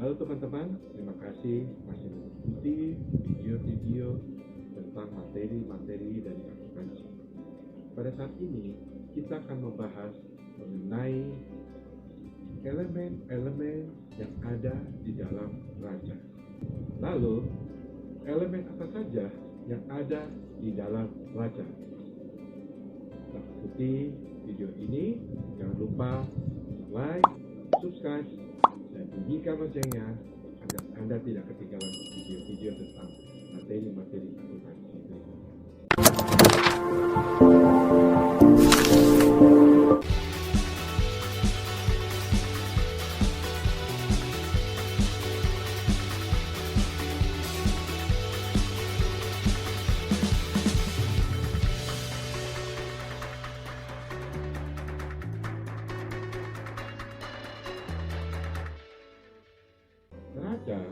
Halo teman-teman, terima kasih masih mengikuti video-video tentang materi-materi dari akuntansi. Pada saat ini, kita akan membahas mengenai elemen-elemen yang ada di dalam neraca. Lalu, elemen apa saja yang ada di dalam neraca? Nah, ikuti video ini, jangan lupa like, subscribe, dan bunyikan loncengnya agar Anda tidak ketinggalan video-video tentang materi-materi akuntansi berikutnya. Neraca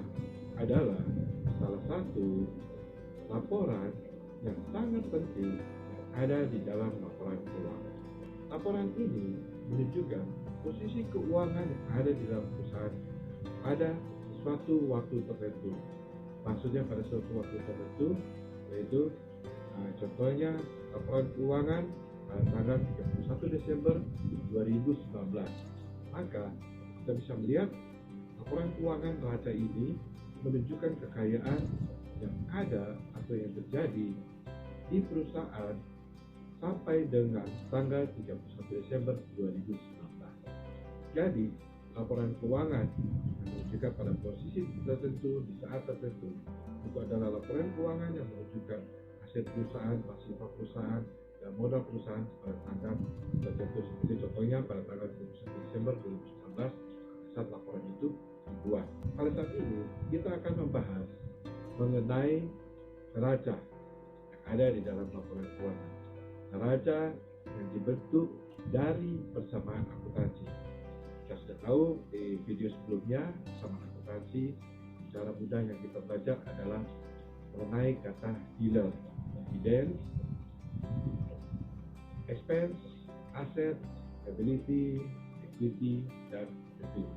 adalah salah satu laporan yang sangat penting yang ada di dalam laporan keuangan. Laporan ini menunjukkan posisi keuangan yang ada di dalam perusahaan pada suatu waktu tertentu. Maksudnya pada suatu waktu tertentu, yaitu contohnya laporan keuangan pada tanggal 31 Desember 2019. Maka kita bisa melihat laporan keuangan neraca ini menunjukkan kekayaan yang ada atau yang terjadi di perusahaan sampai dengan tanggal 31 Desember 2019. Jadi, laporan keuangan menunjukkan pada posisi tertentu di saat tertentu. Itu adalah laporan keuangan yang menunjukkan aset perusahaan, pasifah perusahaan, dan modal perusahaan pada tanggal tertentu. Seperti contohnya pada tanggal 31 Desember 2019 saat laporan itu dibuat. Pada saat ini kita akan membahas mengenai neraca yang ada di dalam laporan keuangan. Neraca yang dibentuk dari persamaan akuntansi. Kita sudah tahu di video sebelumnya, persamaan akuntansi secara mudah yang kita belajar adalah mengenai kata dealer, dividen, expense, asset, liability, equity, dan debt.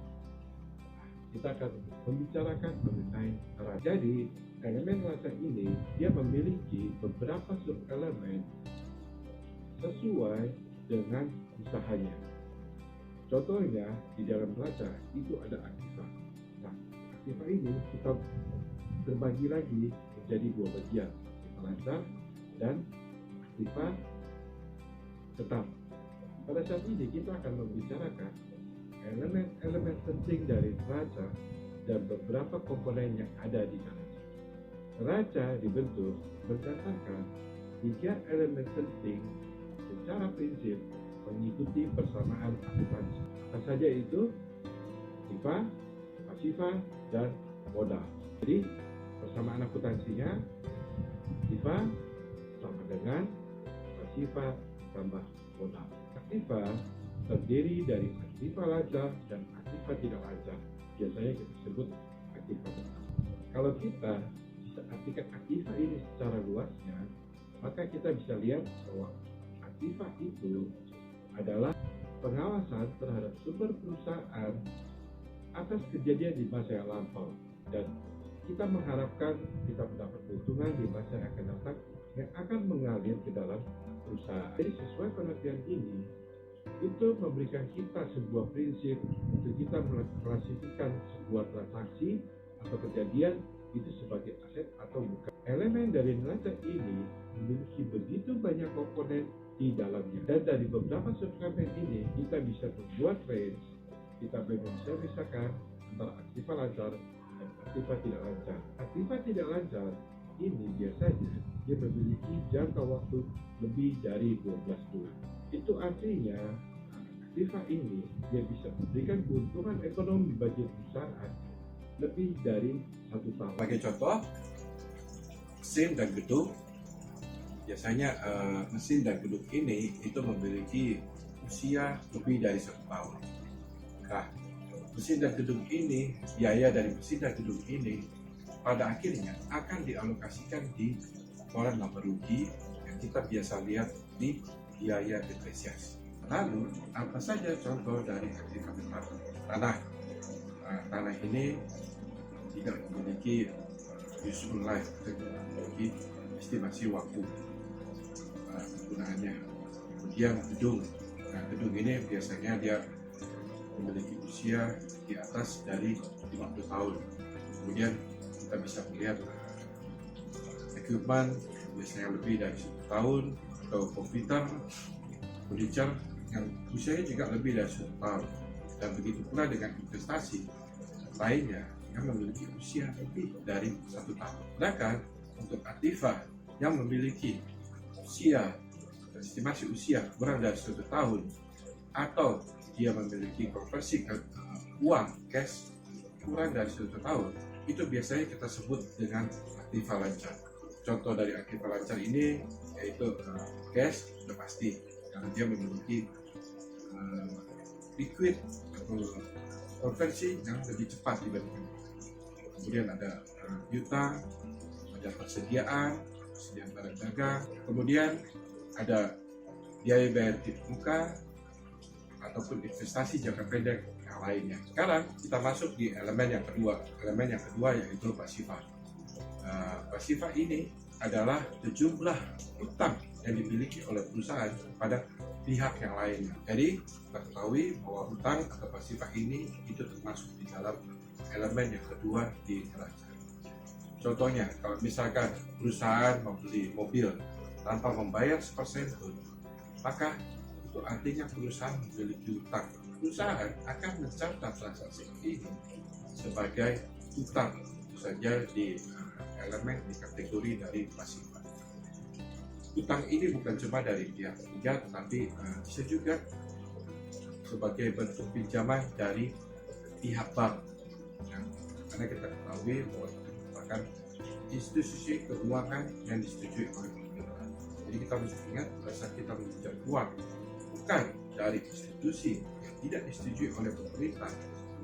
Kita akan membicarakan mengenai neraca. Jadi, elemen neraca ini dia memiliki beberapa sub-elemen sesuai dengan usahanya. Contohnya, di dalam neraca itu ada aktiva. Nah, aktiva ini kita terbagi lagi menjadi dua bagian, aktiva lancar dan aktiva tetap. Pada saat ini kita akan membicarakan elemen-elemen penting dari neraca dan beberapa komponen yang ada di dalamnya. Neraca dibentuk berdasarkan 3 elemen penting secara prinsip mengikuti persamaan akuntansi. Apa saja itu? Aktiva, pasifah, dan modal. Jadi, persamaan akuntansinya aktiva sama dengan pasifah tambah modal. Aktiva terdiri dari aktiva lancar dan aktiva tidak lancar. Biasanya kita sebut aktiva tetap. Kalau kita bisa artikan aktiva ini secara luasnya, maka kita bisa lihat bahwa aktiva itu adalah pengawasan terhadap sumber perusahaan atas kejadian di masa yang lampau, dan kita mengharapkan kita mendapat keuntungan di masa yang akan datang yang akan mengalir ke dalam perusahaan. Jadi sesuai pengertian ini, itu memberikan kita sebuah prinsip untuk kita mengklasifikasikan sebuah transaksi atau kejadian itu sebagai aset atau bukan. Elemen dari neraca ini memiliki begitu banyak komponen di dalamnya, dan dari beberapa subkomponen ini kita bisa membuat range. Kita bisa misalkan antara aktiva lancar dan aktiva tidak lancar. Aktiva tidak lancar ini biasanya dia memiliki jangka waktu lebih dari 12 bulan. Itu artinya aktiva ini dia bisa memberikan keuntungan ekonomi bagi perusahaan lebih dari 1 tahun. Sebagai contoh, mesin dan gedung. Biasanya mesin dan gedung ini itu memiliki usia lebih dari 1 tahun. Nah, mesin dan gedung ini, biaya dari mesin dan gedung ini pada akhirnya akan dialokasikan di laporan laba rugi yang kita biasa lihat di biaya depresiasi. Lalu, apa saja contoh dari aktiva tetap? Tanah. Tanah ini tidak memiliki useful life, tidak memiliki estimasi waktu penggunaannya. Kemudian gedung, nah gedung ini biasanya dia memiliki usia di atas dari 50 tahun. Kemudian kita bisa melihat equipment biasanya lebih dari 1 tahun, atau komputer, furniture yang usianya juga lebih dari 1 tahun. Dan begitu pula dengan investasi lainnya yang memiliki usia lebih dari 1 tahun. Sedangkan untuk aktiva yang memiliki usia, estimasi usia kurang dari 1 tahun, atau dia memiliki konversi ke uang cash kurang dari 1 tahun, itu biasanya kita sebut dengan aktiva lancar. Contoh dari aktiva lancar ini yaitu cash, sudah pasti karena dia memiliki liquid atau konversi yang lebih cepat dibandingkan. Kemudian ada piutang, ada persediaan barang dagang, kemudian ada biaya bayar tip muka ataupun investasi jangka pendek yang lainnya. Sekarang kita masuk di elemen yang kedua. Elemen yang kedua yaitu pasifa. Pasifa ini adalah sejumlah utang yang dimiliki oleh perusahaan kepada pihak yang lainnya. Jadi kita ketahui bahwa hutang atau pasifa ini itu termasuk di dalam elemen yang kedua di neraca. Contohnya, kalau misalkan perusahaan membeli mobil tanpa membayar 1% pun, maka itu artinya perusahaan memiliki hutang. Perusahaan akan mencatat transaksi ini sebagai hutang, itu saja di elemen di kategori dari pasifa. Hutang ini bukan cuma dari pihak ketiga, tetapi bisa juga sebagai bentuk pinjaman dari pihak bank. Karena kita ketahui bahwa itu merupakan institusi keuangan yang disetujui oleh pemerintah. Jadi kita mesti ingat pada saat kita meminjam uang bukan dari institusi yang tidak disetujui oleh pemerintah,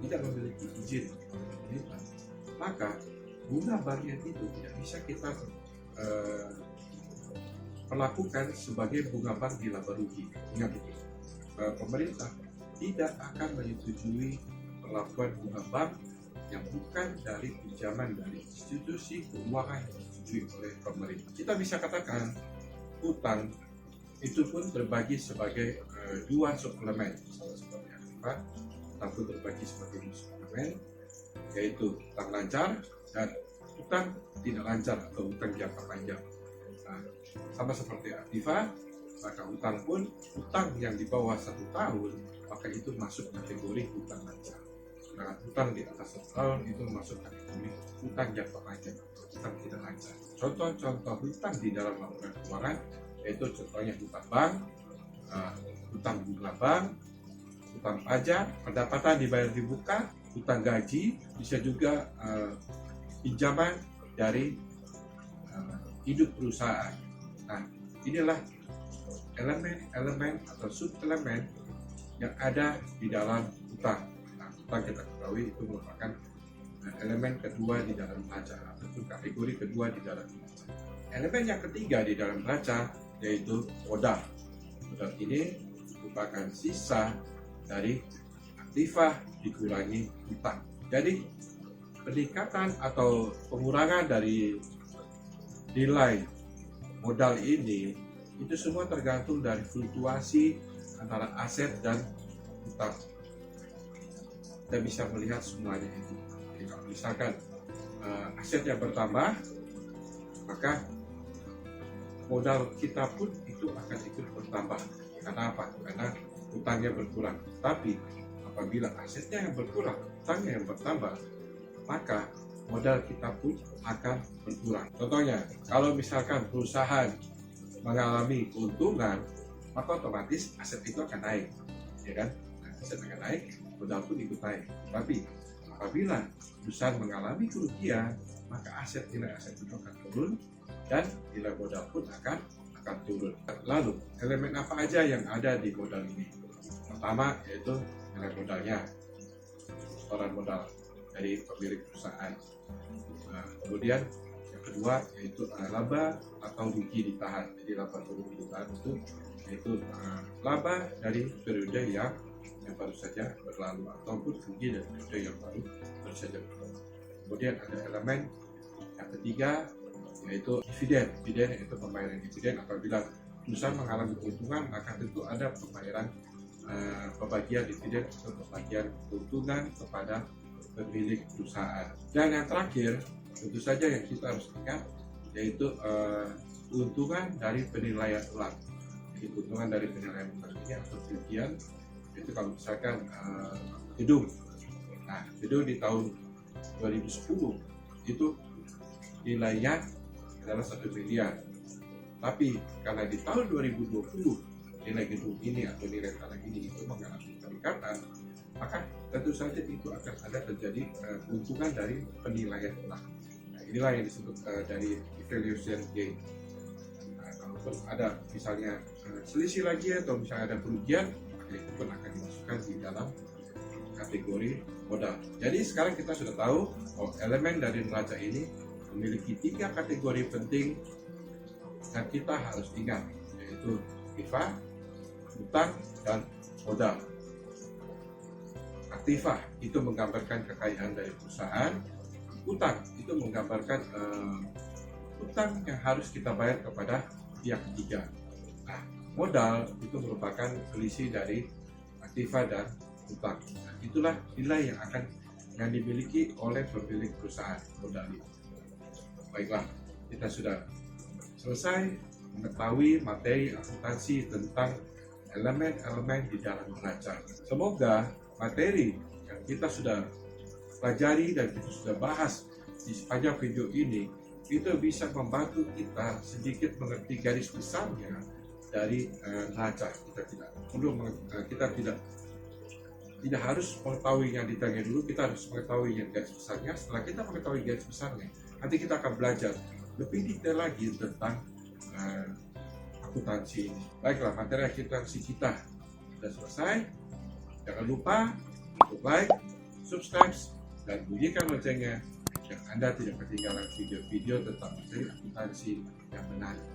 tidak memiliki izin oleh pemerintah, maka bunga bagian itu tidak bisa kita melakukan sebagai bunga bank di laba rugi. Ingat itu, pemerintah tidak akan menyetujui perlakuan bunga bank yang bukan dari pinjaman dari institusi keuangan yang disetujui oleh pemerintah. Kita bisa katakan utang itu pun terbagi sebagai dua suplemen, salah seperti aktiva, utang pun terbagi sebagai dua suplemen, yaitu utang lancar dan utang tidak lancar atau utang jangka panjang. Nah, sama seperti aktiva, maka utang pun utang yang di bawah 1 tahun, maka itu masuk kategori utang lancar. Nah, utang di atas 1 tahun itu masuk kategori utang jangka panjang atau utang tidak lancar. Contoh-contoh hutang di dalam laporan keuangan yaitu contohnya hutang bank, hutang bunga bank, hutang pajak, pendapatan dibayar di muka, hutang gaji, bisa juga pinjaman dari hidup perusahaan. Nah, inilah elemen-elemen atau sub-elemen yang ada di dalam hutang. Nah, hutang kita ketahui itu merupakan elemen kedua di dalam neraca atau kategori kedua di dalam neraca. Elemen yang ketiga di dalam neraca yaitu modal. Modal ini merupakan sisa dari aktiva dikurangi hutang. Jadi peningkatan atau pengurangan dari nilai modal ini itu semua tergantung dari fluktuasi antara aset dan hutang. Kita bisa melihat semuanya itu. Jadi kalau misalkan asetnya bertambah, maka modal kita pun itu akan ikut bertambah. Karena apa? Karena hutangnya berkurang. Tapi apabila asetnya yang berkurang, hutangnya yang bertambah, maka modal kita pun akan berkurang. Contohnya, kalau misalkan perusahaan mengalami keuntungan, maka otomatis aset itu akan naik, ya kan? Nah, aset akan naik, modal pun ikut naik. Tapi apabila perusahaan mengalami kerugian, maka nilai aset itu akan turun dan nilai modal pun akan turun. Lalu elemen apa aja yang ada di modal ini? Pertama yaitu nilai modalnya, setoran modal dari pemilik perusahaan. Nah, kemudian yang kedua yaitu laba atau rugi ditahan. Jadi laba atau rugi ditahan itu yaitu laba dari periode yang baru saja berlalu ataupun rugi dari periode yang baru saja berlalu. Kemudian ada elemen yang ketiga yaitu dividen. Dividen yaitu pembayaran dividen. Apabila perusahaan mengalami keuntungan, maka tentu ada pembayaran pembagian dividen atau pembagian keuntungan kepada pemilik perusahaan. Dan yang terakhir, tentu saja yang kita harus ingat yaitu keuntungan dari penilaian ulang. Jadi keuntungan dari penilaian ulang ini atau kerugian itu kalau misalkan gedung. Nah, gedung di tahun 2010 itu nilainya adalah 1 miliar. Tapi karena di tahun 2020 nilai gedung ini atau nilai tanah ini itu mengalami peningkatan, maka tentu saja itu akan ada terjadi keuntungan dari penilaian ulang. Nah, inilah yang disebut dari valuation gain. Nah, kalaupun ada misalnya selisih lagi atau misalnya ada kerugian, maka itu pun akan dimasukkan di dalam kategori modal. Jadi sekarang kita sudah tahu bahwa elemen dari neraca ini memiliki 3 kategori penting dan kita harus ingat, yaitu aktiva, utang, dan modal. Aktiva itu menggambarkan kekayaan dari perusahaan, utang itu menggambarkan utang yang harus kita bayar kepada pihak ketiga. Nah, modal itu merupakan selisih dari aktiva dan utang. Nah, itulah nilai yang dimiliki oleh pemilik perusahaan modal itu. Baiklah, kita sudah selesai mengetahui materi akuntansi tentang elemen-elemen di dalam neraca. Semoga materi yang kita sudah pelajari dan kita sudah bahas di sepanjang video ini itu bisa membantu kita sedikit mengerti garis besarnya dari neraca. Kita tidak harus mengetahui yang detailnya dulu, kita harus mengetahui yang garis besarnya. Setelah kita mengetahui garis besarnya, nanti kita akan belajar lebih detail lagi tentang akuntansi ini. Baiklah, materi akuntansi kita sudah selesai. Jangan lupa untuk like, subscribe, dan bunyikan loncengnya agar Anda tidak ketinggalan video-video tentang materi akuntansi yang menarik.